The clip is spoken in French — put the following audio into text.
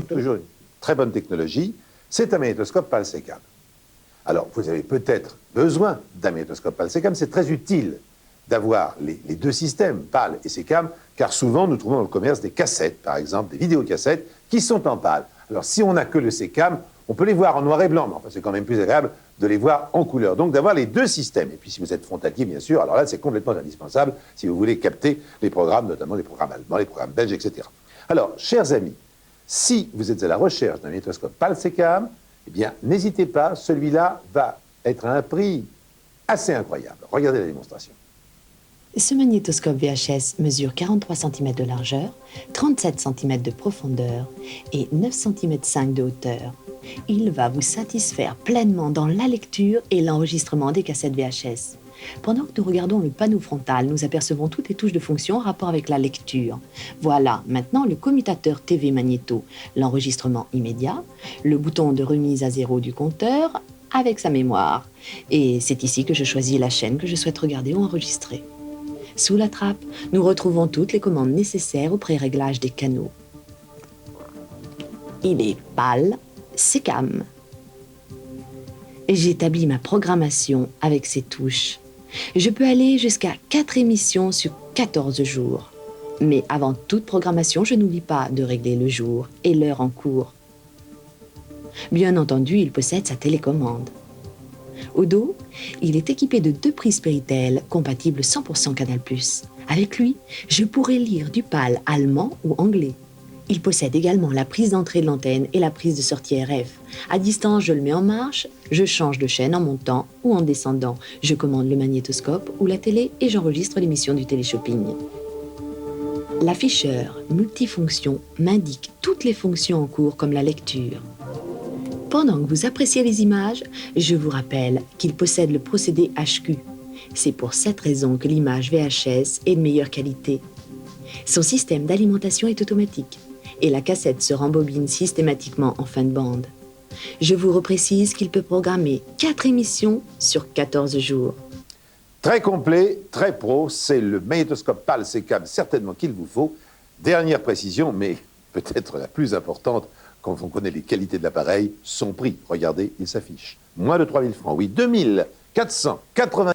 Toujours une très bonne technologie, c'est un magnétoscope PAL SECAM. Alors, vous avez peut-être besoin d'un magnétoscope PAL SECAM, c'est très utile d'avoir les deux systèmes, PAL et SECAM, car souvent nous trouvons dans le commerce des cassettes, par exemple, des vidéocassettes, qui sont en PAL. Alors, si on n'a que le SECAM, on peut les voir en noir et blanc, mais enfin, c'est quand même plus agréable de les voir en couleur. Donc, d'avoir les deux systèmes. Et puis, si vous êtes frontalier, bien sûr, alors là, c'est complètement indispensable si vous voulez capter les programmes, notamment les programmes allemands, les programmes belges, etc. Alors, chers amis, si vous êtes à la recherche d'un magnétoscope PAL SECAM, eh bien, n'hésitez pas, celui-là va être à un prix assez incroyable. Regardez la démonstration. Ce magnétoscope VHS mesure 43 cm de largeur, 37 cm de profondeur et 9 cm 5 de hauteur. Il va vous satisfaire pleinement dans la lecture et l'enregistrement des cassettes VHS. Pendant que nous regardons le panneau frontal, nous apercevons toutes les touches de fonction en rapport avec la lecture. Voilà maintenant le commutateur TV magnéto, l'enregistrement immédiat, le bouton de remise à zéro du compteur avec sa mémoire. Et c'est ici que je choisis la chaîne que je souhaite regarder ou enregistrer. Sous la trappe, nous retrouvons toutes les commandes nécessaires au pré-réglage des canaux. Il est PAL SECAM. J'établis ma programmation avec ces touches. Je peux aller jusqu'à 4 émissions sur 14 jours. Mais avant toute programmation, je n'oublie pas de régler le jour et l'heure en cours. Bien entendu, il possède sa télécommande. Au dos, il est équipé de 2 prises Péritel compatibles 100% Canal+. Avec lui, je pourrai lire du PAL allemand ou anglais. Il possède également la prise d'entrée de l'antenne et la prise de sortie RF. À distance, je le mets en marche, je change de chaîne en montant ou en descendant. Je commande le magnétoscope ou la télé et j'enregistre l'émission du téléshopping. L'afficheur multifonction m'indique toutes les fonctions en cours comme la lecture. Pendant que vous appréciez les images, je vous rappelle qu'il possède le procédé HQ. C'est pour cette raison que l'image VHS est de meilleure qualité. Son système d'alimentation est automatique et la cassette se rembobine systématiquement en fin de bande. Je vous reprécise qu'il peut programmer 4 émissions sur 14 jours. Très complet, très pro, c'est le magnétoscope PAL SECAM certainement qu'il vous faut. Dernière précision, mais peut-être la plus importante, quand on connaît les qualités de l'appareil, son prix. Regardez, il s'affiche. Moins de 3 000 francs, oui, 2 480